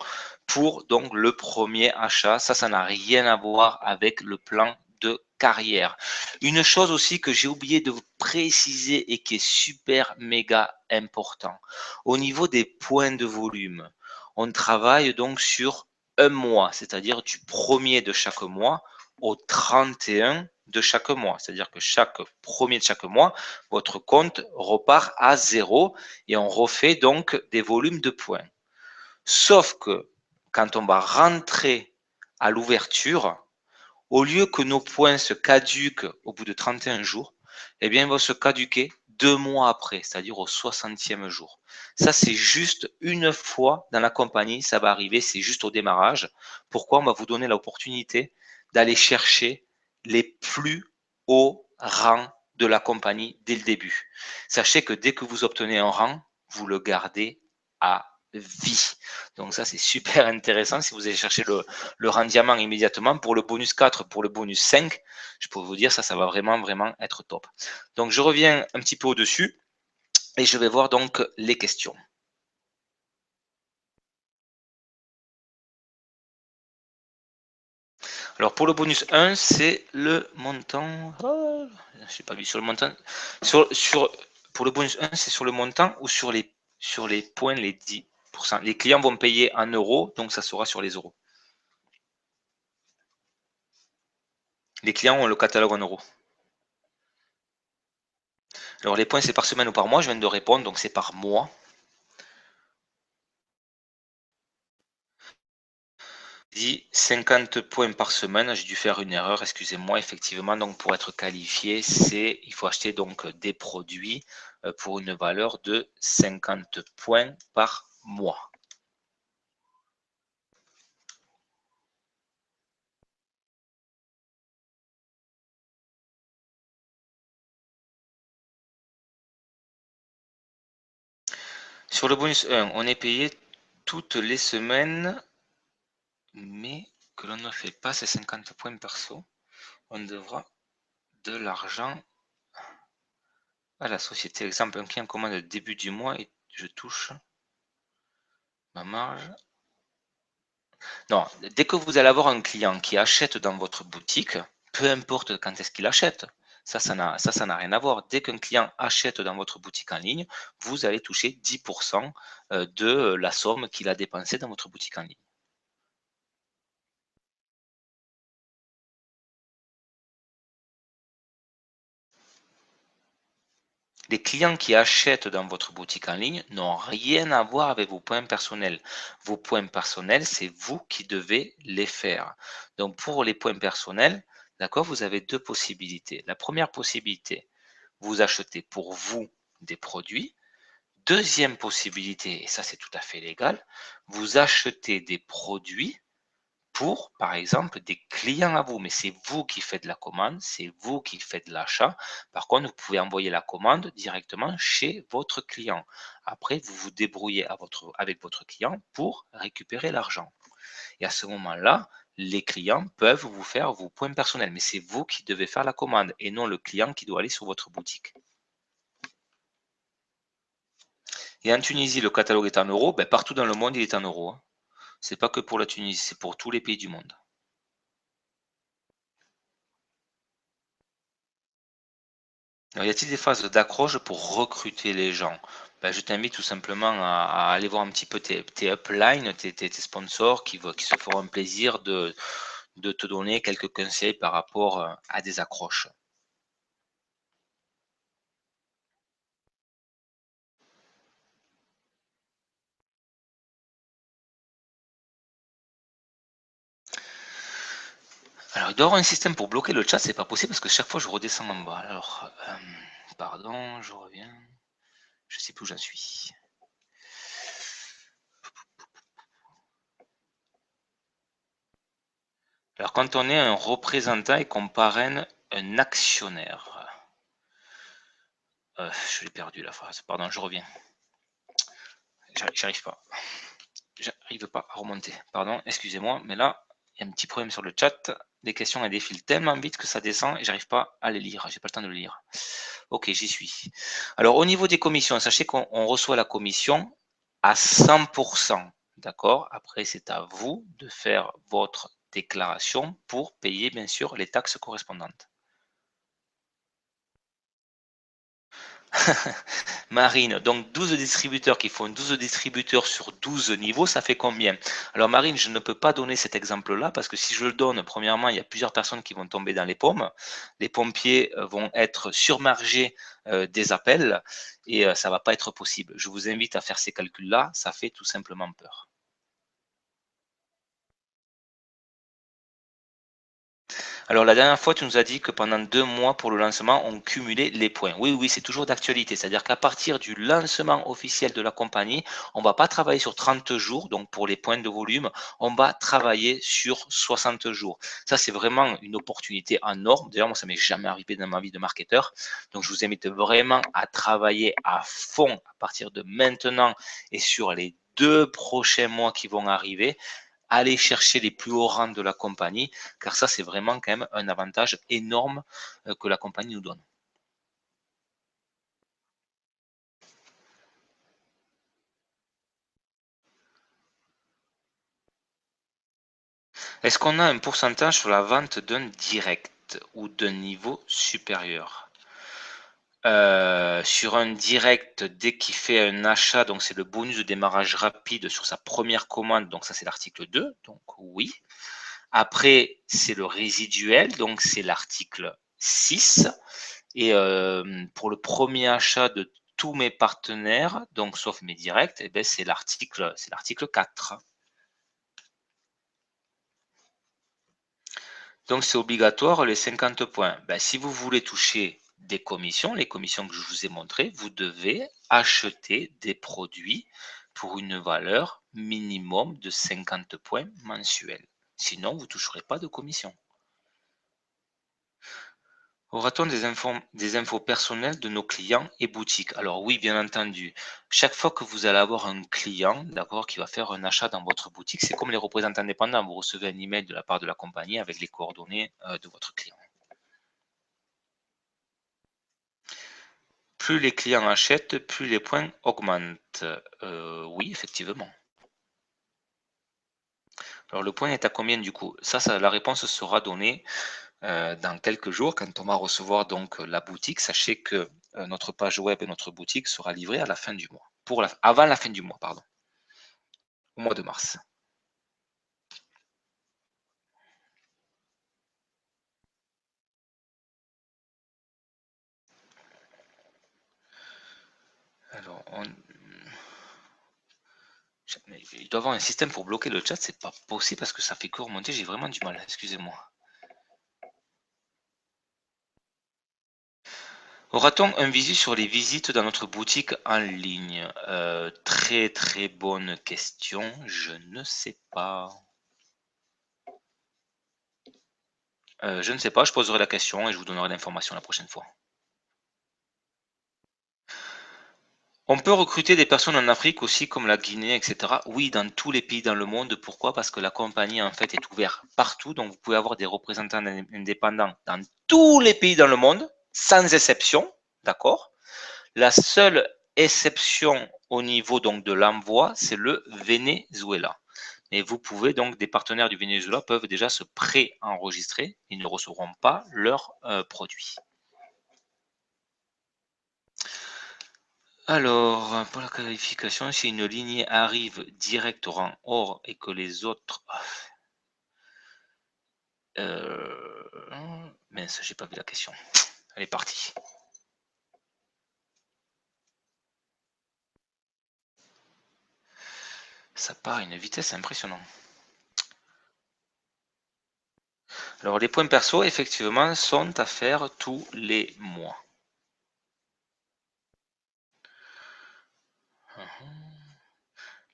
pour donc le premier achat. Ça n'a rien à voir avec le plan de carrière. Une chose aussi que j'ai oublié de vous préciser et qui est super méga important. Au niveau des points de volume, on travaille donc sur un mois, c'est-à-dire du premier de chaque mois au 31 de chaque mois. C'est-à-dire que chaque premier de chaque mois, votre compte repart à 0 et on refait donc des volumes de points. Sauf que quand on va rentrer à l'ouverture, au lieu que nos points se caduquent au bout de 31 jours, eh bien, ils vont se caduquer 2 mois après, c'est-à-dire au 60e jour. Ça, c'est juste une fois dans la compagnie, ça va arriver, c'est juste au démarrage. Pourquoi? On va vous donner l'opportunité d'aller chercher les plus hauts rangs de la compagnie dès le début. Sachez que dès que vous obtenez un rang, vous le gardez à vie. Donc ça, c'est super intéressant si vous allez chercher le rang diamant immédiatement. Pour le bonus 4, pour le bonus 5, je peux vous dire, ça va vraiment, vraiment être top. Donc je reviens un petit peu au-dessus et je vais voir donc les questions. Alors pour le bonus 1, c'est le montant. Oh, je n'ai pas vu sur le montant. Pour le bonus 1, c'est sur le montant ou sur les points, les 10%. Les clients vont payer en euros, donc ça sera sur les euros. Les clients ont le catalogue en euros. Alors les points, c'est par semaine ou par mois, je viens de répondre, donc c'est par mois. Dit 50 points par semaine, j'ai dû faire une erreur, excusez-moi, effectivement, donc pour être qualifié, il faut acheter donc des produits pour une valeur de 50 points par mois. Sur le bonus 1, on est payé toutes les semaines, mais que l'on ne fait pas ces 50 points perso, on devra de l'argent à la société. Exemple, un client commande au début du mois et je touche ma marge. Non, dès que vous allez avoir un client qui achète dans votre boutique, peu importe quand est-ce qu'il achète, ça n'a rien à voir. Dès qu'un client achète dans votre boutique en ligne, vous allez toucher 10% de la somme qu'il a dépensée dans votre boutique en ligne. Les clients qui achètent dans votre boutique en ligne n'ont rien à voir avec vos points personnels. Vos points personnels, c'est vous qui devez les faire. Donc pour les points personnels, d'accord, vous avez deux possibilités. La première possibilité, vous achetez pour vous des produits. Deuxième possibilité, et ça c'est tout à fait légal, vous achetez des produits pour, par exemple, des clients à vous, mais c'est vous qui faites la commande, c'est vous qui faites l'achat. Par contre, vous pouvez envoyer la commande directement chez votre client. Après, vous vous débrouillez avec votre client pour récupérer l'argent. Et à ce moment-là, les clients peuvent vous faire vos points personnels, mais c'est vous qui devez faire la commande et non le client qui doit aller sur votre boutique. Et en Tunisie, le catalogue est en euros, ben, partout dans le monde, il est en euros, hein. C'est pas que pour la Tunisie, c'est pour tous les pays du monde. Alors, y a-t-il des phases d'accroche pour recruter les gens? Ben, je t'invite tout simplement à aller voir un petit peu tes uplines, tes sponsors qui se feront un plaisir de te donner quelques conseils par rapport à des accroches. Alors, il doit y avoir un système pour bloquer le chat, c'est pas possible parce que chaque fois je redescends en bas. Alors, pardon, je reviens. Je sais plus où j'en suis. Alors, quand on est un représentant et qu'on parraine un actionnaire. Je l'ai perdu la phrase. Pardon, je reviens. J'arrive pas. J'arrive pas à remonter. Pardon, excusez-moi, mais là, il y a un petit problème sur le chat. Les questions elles défilent tellement vite que ça descend et j'arrive pas à les lire. J'ai pas le temps de le lire. Ok, j'y suis. Alors, au niveau des commissions, sachez qu'on reçoit la commission à 100%. D'accord? Après, c'est à vous de faire votre déclaration pour payer, bien sûr, les taxes correspondantes. Marine, donc 12 distributeurs qui font 12 distributeurs sur 12 niveaux, ça fait combien? Alors Marine, je ne peux pas donner cet exemple-là parce que si je le donne, premièrement, il y a plusieurs personnes qui vont tomber dans les pommes. Les pompiers vont être surmargés des appels et ça ne va pas être possible. Je vous invite à faire ces calculs-là, ça fait tout simplement peur. Alors la dernière fois, tu nous as dit que pendant 2 mois pour le lancement, on cumulait les points. Oui, oui, c'est toujours d'actualité. C'est-à-dire qu'à partir du lancement officiel de la compagnie, on ne va pas travailler sur 30 jours, donc pour les points de volume, on va travailler sur 60 jours. Ça, c'est vraiment une opportunité énorme. D'ailleurs, moi, ça m'est jamais arrivé dans ma vie de marketeur. Donc, je vous invite vraiment à travailler à fond à partir de maintenant et sur les 2 prochains mois qui vont arriver, aller chercher les plus hauts rangs de la compagnie, car ça, c'est vraiment quand même un avantage énorme que la compagnie nous donne. Est-ce qu'on a un pourcentage sur la vente d'un direct ou d'un niveau supérieur? Sur un direct, dès qu'il fait un achat, donc c'est le bonus de démarrage rapide sur sa première commande, donc ça c'est l'article 2, donc oui. Après, c'est le résiduel, donc c'est l'article 6. Et pour le premier achat de tous mes partenaires, donc sauf mes directs, eh ben, c'est l'article 4. Donc c'est obligatoire les 50 points. Ben, si vous voulez toucher des commissions, les commissions que je vous ai montrées, vous devez acheter des produits pour une valeur minimum de 50 points mensuels. Sinon, vous ne toucherez pas de commission. Aura-t-on des infos personnelles de nos clients et boutiques? Alors oui, bien entendu. Chaque fois que vous allez avoir un client, d'accord, qui va faire un achat dans votre boutique, c'est comme les représentants indépendants. Vous recevez un email de la part de la compagnie avec les coordonnées de votre client. Plus les clients achètent, plus les points augmentent. Oui, effectivement. Alors le point est à combien du coup? La réponse sera donnée dans quelques jours, quand on va recevoir donc la boutique, sachez que notre page web et notre boutique sera livrée à la fin du mois. Avant la fin du mois, pardon, au mois de mars. Alors, il doit y avoir un système pour bloquer le chat, c'est pas possible parce que ça fait que remonter, j'ai vraiment du mal, excusez-moi. Aura-t-on un visu sur les visites dans notre boutique en ligne? Très très bonne question, je ne sais pas. Je ne sais pas, je poserai la question et je vous donnerai l'information la prochaine fois. On peut recruter des personnes en Afrique aussi, comme la Guinée, etc. Oui, dans tous les pays dans le monde. Pourquoi? Parce que la compagnie, en fait, est ouverte partout. Donc, vous pouvez avoir des représentants indépendants dans tous les pays dans le monde, sans exception. D'accord? La seule exception au niveau donc de l'envoi, c'est le Venezuela. Et vous pouvez donc, des partenaires du Venezuela peuvent déjà se pré-enregistrer. Ils ne recevront pas leurs produits. Alors, pour la qualification, si une lignée arrive direct au rang or et que les autres... mince, j'ai pas vu la question. Elle est partie. Ça part à une vitesse impressionnante. Alors, les points perso, effectivement, sont à faire tous les mois.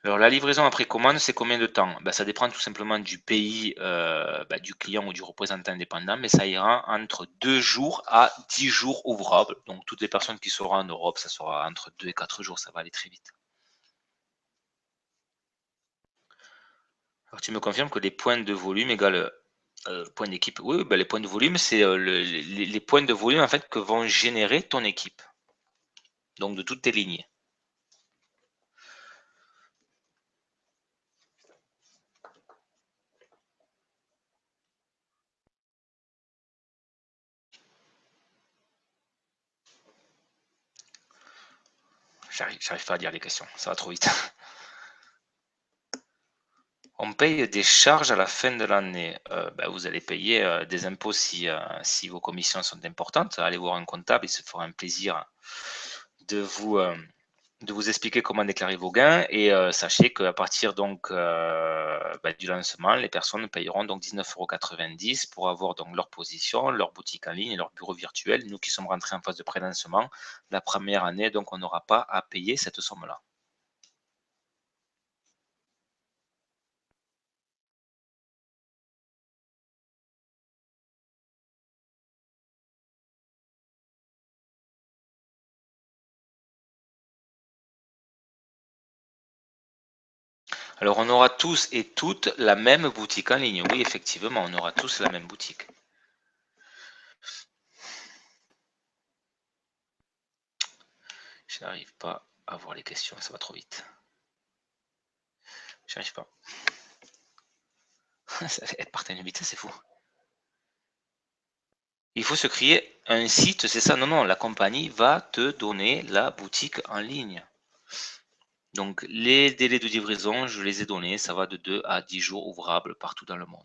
Alors, la livraison après commande, c'est combien de temps? Ça dépend tout simplement du pays du client ou du représentant indépendant, mais ça ira entre 2 jours à 10 jours ouvrables. Donc, toutes les personnes qui seront en Europe, ça sera entre 2 et 4 jours, ça va aller très vite. Alors, tu me confirmes que les points de volume égale points d'équipe. Oui, les points de volume, c'est les points de volume en fait que vont générer ton équipe. Donc, de toutes tes lignées. J'arrive pas à lire les questions, ça va trop vite. On paye des charges à la fin de l'année. Vous allez payer des impôts si vos commissions sont importantes. Allez voir un comptable, il se fera un plaisir de vous, de vous expliquer comment déclarer vos gains. Et sachez qu'à partir donc du lancement, les personnes payeront donc 19,90 € pour avoir donc leur position, leur boutique en ligne et leur bureau virtuel. Nous qui sommes rentrés en phase de pré-lancement, la première année, donc on n'aura pas à payer cette somme-là. Alors, on aura tous et toutes la même boutique en ligne. Oui, effectivement, on aura tous la même boutique. Je n'arrive pas à voir les questions, ça va trop vite. J'arrive pas. Elle part à une vitesse, c'est fou. Il faut se créer un site, c'est ça? Non, non, la compagnie va te donner la boutique en ligne. Donc, les délais de livraison, je les ai donnés, ça va de 2 à 10 jours ouvrables partout dans le monde.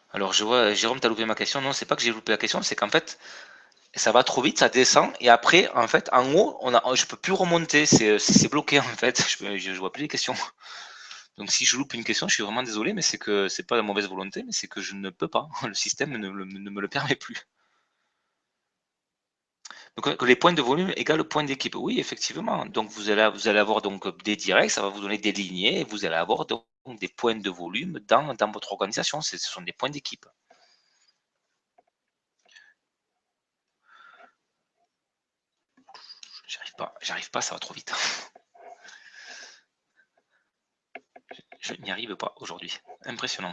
Alors, je vois, Jérôme, tu as loupé ma question. Non, c'est pas que j'ai loupé la question, c'est qu'en fait, ça va trop vite, ça descend, et après, en fait, en haut, je peux plus remonter, c'est bloqué, en fait. Je vois plus les questions. Donc, si je loupe une question, je suis vraiment désolé, mais c'est que c'est pas de mauvaise volonté, mais c'est que je ne peux pas. Le système ne me le permet plus. Donc, les points de volume égale point d'équipe. Oui, effectivement. Donc, vous allez avoir donc des directs, ça va vous donner des lignées, et vous allez avoir donc des points de volume dans votre organisation. Ce sont des points d'équipe. J'arrive pas, ça va trop vite. Je n'y arrive pas aujourd'hui. Impressionnant.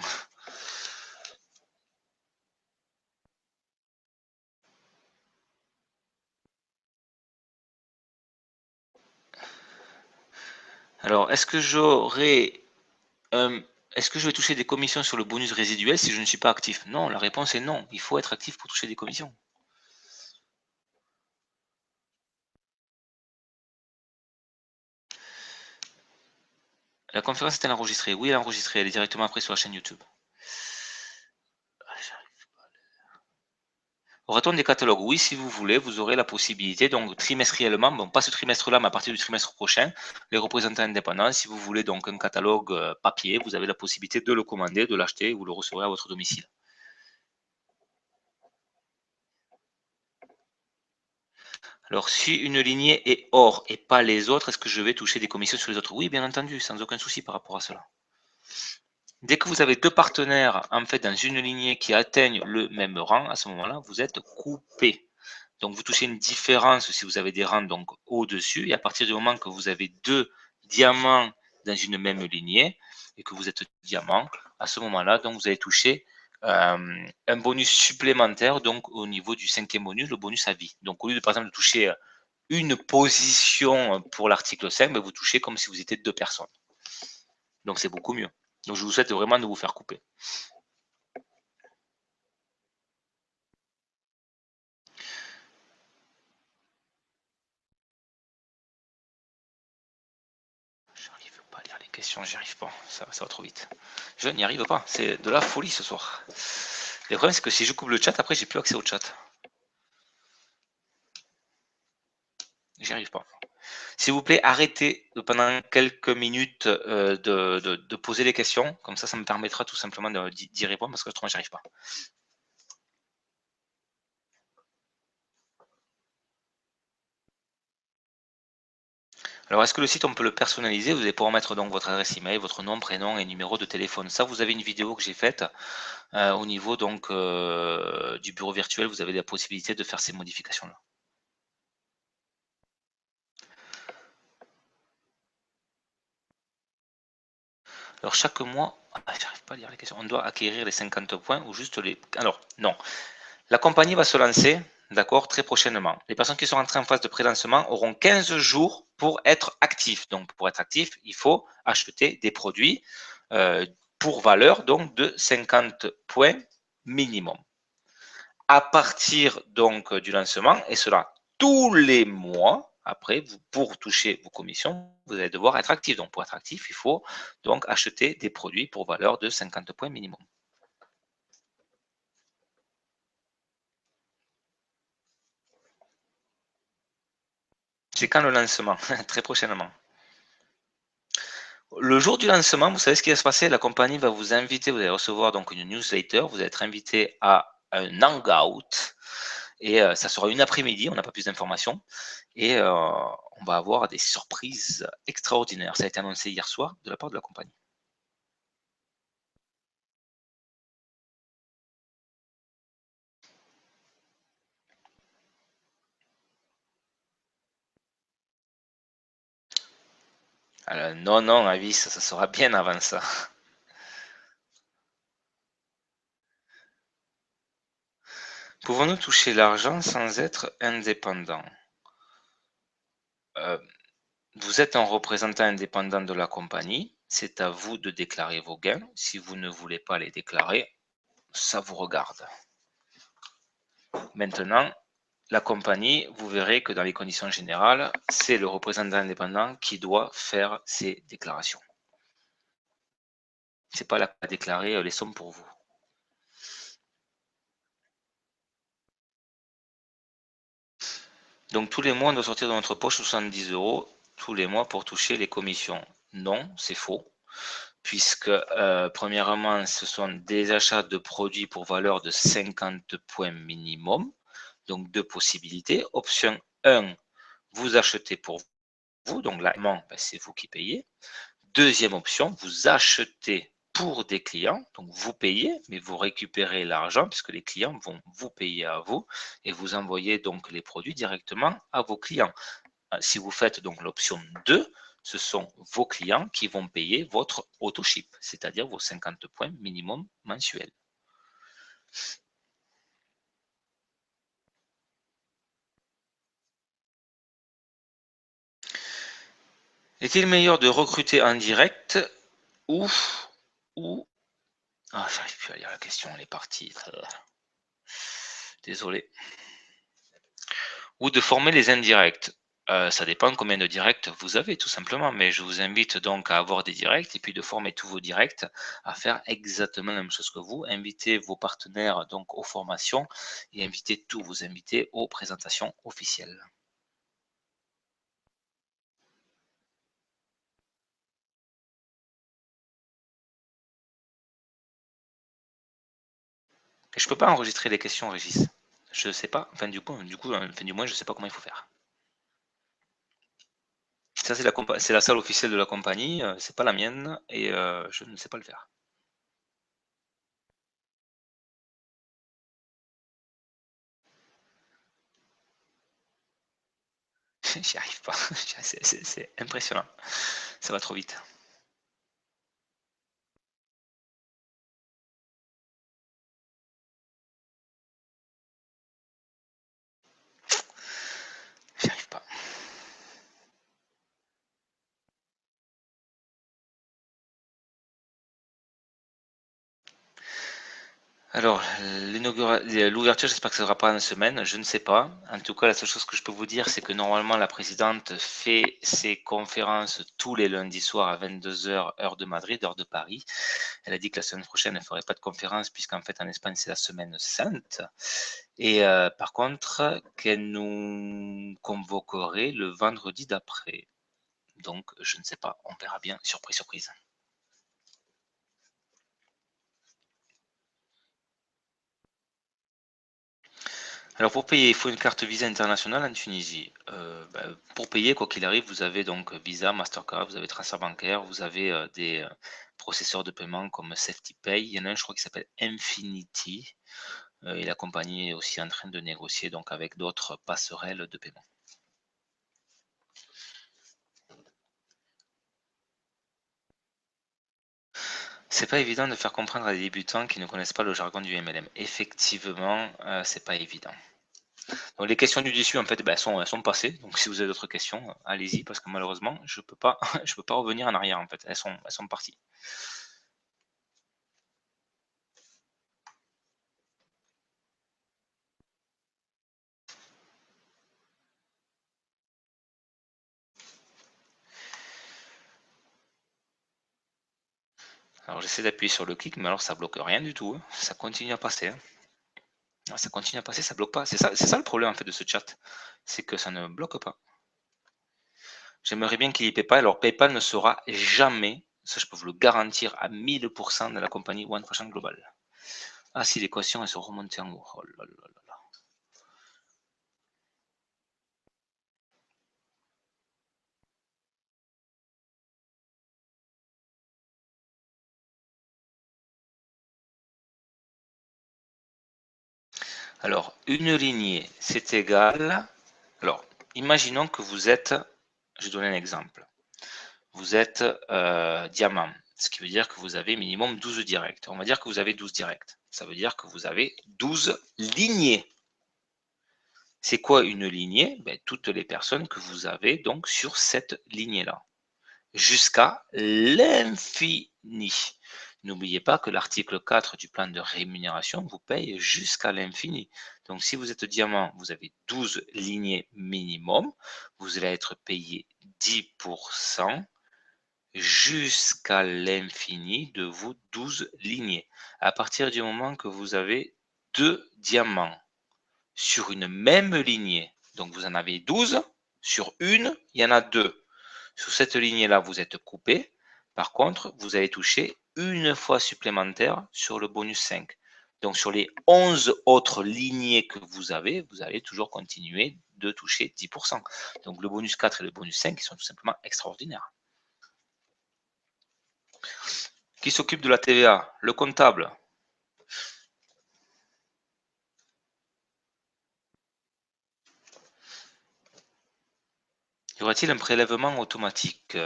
Alors, est-ce que je vais toucher des commissions sur le bonus résiduel si je ne suis pas actif? Non, la réponse est non. Il faut être actif pour toucher des commissions. La conférence est-elle enregistrée? Oui, elle est enregistrée. Elle est directement après sur la chaîne YouTube. Aura-t-on des catalogues? Oui, si vous voulez, vous aurez la possibilité, donc trimestriellement, bon, pas ce trimestre-là, mais à partir du trimestre prochain, les représentants indépendants, si vous voulez donc un catalogue papier, vous avez la possibilité de le commander, de l'acheter, vous le recevrez à votre domicile. Alors, si une lignée est hors et pas les autres, est-ce que je vais toucher des commissions sur les autres? Oui, bien entendu, sans aucun souci par rapport à cela. Dès que vous avez deux partenaires en fait dans une lignée qui atteignent le même rang, à ce moment-là, vous êtes coupé. Donc vous touchez une différence si vous avez des rangs donc au-dessus, et à partir du moment que vous avez deux diamants dans une même lignée et que vous êtes diamant, à ce moment-là, donc vous allez toucher un bonus supplémentaire donc au niveau du cinquième bonus, le bonus à vie. Donc au lieu de par exemple de toucher une position pour l'article 5, ben, vous touchez comme si vous étiez deux personnes. Donc c'est beaucoup mieux. Donc je vous souhaite vraiment de vous faire couper. J'arrive pas à lire les questions, j'y arrive pas, ça va trop vite. Je n'y arrive pas, c'est de la folie ce soir. Le problème c'est que si je coupe le chat, après j'ai plus accès au chat. J'y arrive pas. S'il vous plaît, arrêtez pendant quelques minutes de poser les questions, comme ça me permettra tout simplement d'y répondre parce que autrement j'y arrive pas. Alors, est-ce que le site, on peut le personnaliser? Vous allez pouvoir mettre donc votre adresse email, votre nom, prénom et numéro de téléphone. Ça, vous avez une vidéo que j'ai faite au niveau donc du bureau virtuel. Vous avez la possibilité de faire ces modifications-là. Alors, chaque mois, j'arrive pas à lire les questions. On doit acquérir les 50 points ou juste les... Alors, non. La compagnie va se lancer, d'accord, très prochainement. Les personnes qui sont entrées en phase de pré-lancement auront 15 jours pour être actifs. Donc, pour être actif, il faut acheter des produits pour valeur donc de 50 points minimum. À partir donc du lancement, et cela tous les mois, après, pour toucher vos commissions, vous allez devoir être actif. Donc, pour être actif, il faut donc acheter des produits pour valeur de 50 points minimum. C'est quand le lancement? Très prochainement. Le jour du lancement, vous savez ce qui va se passer? La compagnie va vous inviter, vous allez recevoir donc une newsletter, vous allez être invité à un hangout et ça sera une après-midi, on n'a pas plus d'informations et on va avoir des surprises extraordinaires. Ça a été annoncé hier soir de la part de la compagnie. Non, non, Avis, ça sera bien avant ça. Pouvons-nous toucher l'argent sans être indépendant? Euh, Vous êtes un représentant indépendant de la compagnie. C'est à vous de déclarer vos gains. Si vous ne voulez pas les déclarer, ça vous regarde. Maintenant, la compagnie, vous verrez que dans les conditions générales, c'est le représentant indépendant qui doit faire ces déclarations. C'est pas là à déclarer les sommes pour vous. Donc tous les mois, on doit sortir de notre poche 70 € tous les mois pour toucher les commissions. Non, c'est faux, puisque premièrement, ce sont des achats de produits pour valeur de 50 points minimum. Donc deux possibilités. Option 1, vous achetez pour vous, donc là, ben, c'est vous qui payez. Deuxième option, vous achetez pour des clients, donc vous payez, mais vous récupérez l'argent puisque les clients vont vous payer à vous et vous envoyez donc les produits directement à vos clients. Si vous faites donc l'option 2, ce sont vos clients qui vont payer votre auto-ship, c'est-à-dire vos 50 points minimum mensuels. Est-il meilleur de recruter en direct ou ah, j'arrive plus à lire la question, elle est partie. Désolé. Ou de former les indirects. Ça dépend combien de directs vous avez, tout simplement. Mais je vous invite donc à avoir des directs et puis de former tous vos directs à faire exactement la même chose que vous. Invitez vos partenaires donc aux formations et invitez tous vos invités aux présentations officielles. Et je peux pas enregistrer les questions, Régis. Je sais pas. Enfin, du moins, je sais pas comment il faut faire. Ça, c'est la salle officielle de la compagnie, c'est pas la mienne et je ne sais pas le faire. J'y arrive pas. C'est impressionnant. Ça va trop vite. J'y arrive pas. Alors, l'ouverture, j'espère que ça ne sera pas une semaine, je ne sais pas. En tout cas, la seule chose que je peux vous dire, c'est que normalement, la présidente fait ses conférences tous les lundis soirs à 22 h, heure de Madrid, heure de Paris. Elle a dit que la semaine prochaine, elle ne ferait pas de conférence, puisqu'en fait, en Espagne, c'est la semaine sainte. Et par contre, qu'elle nous convoquerait le vendredi d'après. Donc, je ne sais pas, on verra bien, surprise, surprise. Alors pour payer, il faut une carte Visa internationale en Tunisie. Pour payer, quoi qu'il arrive, vous avez donc Visa, Mastercard, vous avez transfert bancaire, vous avez des processeurs de paiement comme SafetyPay. Il y en a un, je crois, qui s'appelle Infinity. Et la compagnie est aussi en train de négocier donc avec d'autres passerelles de paiement. C'est pas évident de faire comprendre à des débutants qui ne connaissent pas le jargon du MLM. Effectivement, c'est pas évident. Donc les questions du dessus, en fait, ben, elles sont passées. Donc si vous avez d'autres questions, allez-y, parce que malheureusement, je peux pas, je peux pas revenir en arrière, en fait. Elles sont parties. Alors j'essaie d'appuyer sur le clic, mais alors ça bloque rien du tout, hein. Ça continue à passer, hein. Ah, ça continue à passer, ça bloque pas. C'est ça le problème en fait de ce chat, c'est que ça ne bloque pas. J'aimerais bien qu'il y ait PayPal. Alors PayPal ne sera jamais, ça je peux vous le garantir à 1000% de la compagnie One Fashion Global. Ah si, l'équation elles sont remontées en haut. Oh là là là là. Alors, une lignée, c'est égal. Alors, imaginons que vous êtes, je vais donner un exemple. Vous êtes diamant, ce qui veut dire que vous avez minimum 12 directs. On va dire que vous avez 12 directs. Ça veut dire que vous avez 12 lignées. C'est quoi une lignée? Ben, toutes les personnes que vous avez donc sur cette lignée-là, jusqu'à l'infini. N'oubliez pas que l'article 4 du plan de rémunération vous paye jusqu'à l'infini. Donc si vous êtes diamant, vous avez 12 lignées minimum, vous allez être payé 10% jusqu'à l'infini de vos 12 lignées. À partir du moment que vous avez deux diamants sur une même lignée, donc vous en avez 12, sur une, il y en a deux. Sur cette lignée-là, vous êtes coupé. Par contre, vous allez toucher une fois supplémentaire sur le bonus 5. Donc sur les 11 autres lignées que vous avez, vous allez toujours continuer de toucher 10%. Donc le bonus 4 et le bonus 5 ils sont tout simplement extraordinaires. Qui s'occupe de la TVA? Le comptable. Y aura-t-il un prélèvement automatique?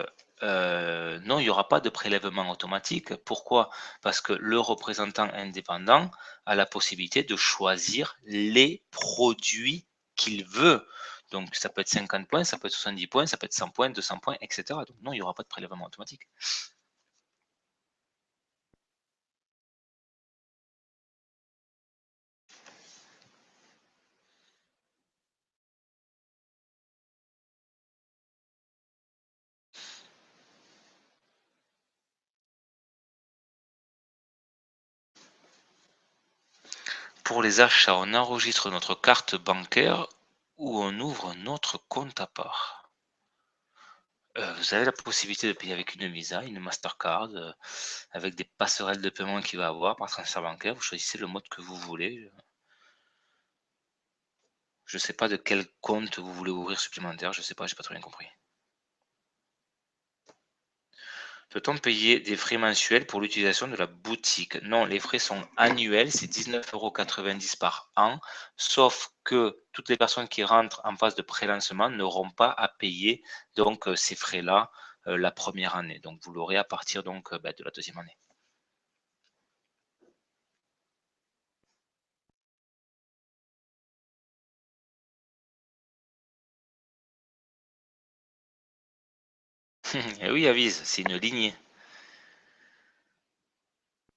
Non, il n'y aura pas de prélèvement automatique. Pourquoi? Parce que le représentant indépendant a la possibilité de choisir les produits qu'il veut. Donc ça peut être 50 points, ça peut être 70 points, ça peut être 100 points, 200 points, etc. Donc non, il n'y aura pas de prélèvement automatique. Pour les achats, on enregistre notre carte bancaire ou on ouvre notre compte à part. Vous avez la possibilité de payer avec une Visa, une Mastercard, avec des passerelles de paiement qu'il va avoir par transfert bancaire. Vous choisissez le mode que vous voulez. Je ne sais pas de quel compte vous voulez ouvrir supplémentaire. Je ne sais pas, j'ai pas très bien compris. Peut-on payer des frais mensuels pour l'utilisation de la boutique? Non, les frais sont annuels, c'est 19,90 € par an, sauf que toutes les personnes qui rentrent en phase de pré-lancement n'auront pas à payer donc ces frais-là la première année. Donc vous l'aurez à partir donc de la deuxième année. Et oui, avise, c'est une lignée.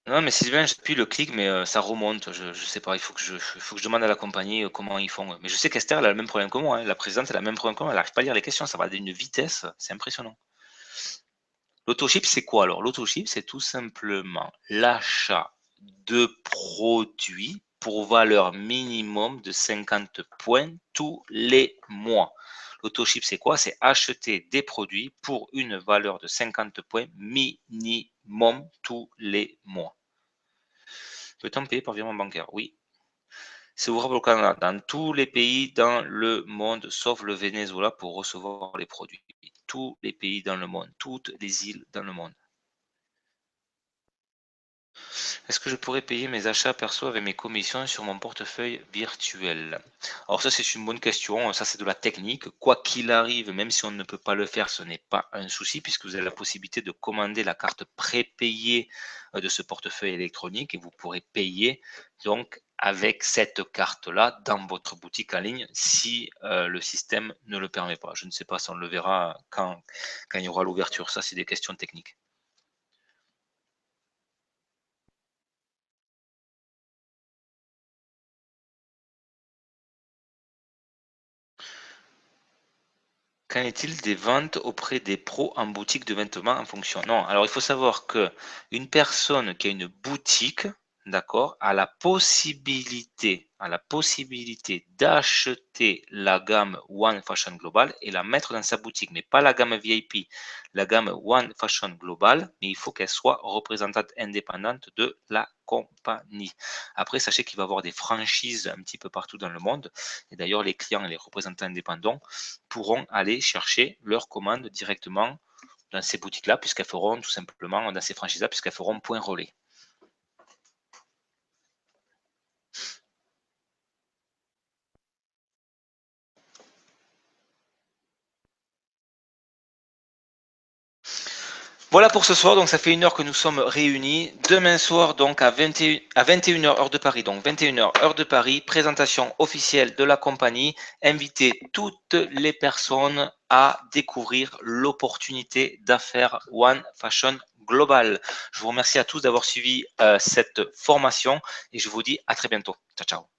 Non, mais Sylvain, j'appuie le clic, mais ça remonte. Je sais pas, il faut que je demande à la compagnie comment ils font. Mais je sais qu'Esther, elle a le même problème que moi, hein. La présidente, elle a le même problème que moi. Elle n'arrive pas à lire les questions. Ça va d'une vitesse, c'est impressionnant. L'autoship, c'est quoi alors? L'autoship, c'est tout simplement l'achat de produits pour valeur minimum de 50 points tous les mois. L'autoship, c'est quoi? C'est acheter des produits pour une valeur de 50 points minimum tous les mois. Peut-on payer par virement bancaire? Oui. C'est ouvrable au Canada, dans tous les pays dans le monde, sauf le Venezuela pour recevoir les produits. Tous les pays dans le monde, toutes les îles dans le monde. Est-ce que je pourrais payer mes achats perso avec mes commissions sur mon portefeuille virtuel? Alors ça, c'est une bonne question. Ça, c'est de la technique. Quoi qu'il arrive, même si on ne peut pas le faire, ce n'est pas un souci puisque vous avez la possibilité de commander la carte prépayée de ce portefeuille électronique et vous pourrez payer donc avec cette carte-là dans votre boutique en ligne si le système ne le permet pas. Je ne sais pas si on le verra quand il y aura l'ouverture. Ça, c'est des questions techniques. Qu'en est-il des ventes auprès des pros en boutique de vêtements en fonction? Non, alors il faut savoir que une personne qui a une boutique, d'accord, a la possibilité d'acheter la gamme One Fashion Global et la mettre dans sa boutique, mais pas la gamme VIP, la gamme One Fashion Global, mais il faut qu'elle soit représentante indépendante de la compagnie. Après, sachez qu'il va y avoir des franchises un petit peu partout dans le monde, et d'ailleurs les clients et les représentants indépendants pourront aller chercher leurs commandes directement dans ces boutiques-là, puisqu'elles feront tout simplement, dans ces franchises-là, puisqu'elles feront point relais. Voilà pour ce soir, donc ça fait 1 heure que nous sommes réunis. Demain soir, donc à 21h heure de Paris, donc 21h heure de Paris, présentation officielle de la compagnie. Invitez toutes les personnes à découvrir l'opportunité d'affaires One Fashion Global. Je vous remercie à tous d'avoir suivi cette formation et je vous dis à très bientôt. Ciao, ciao.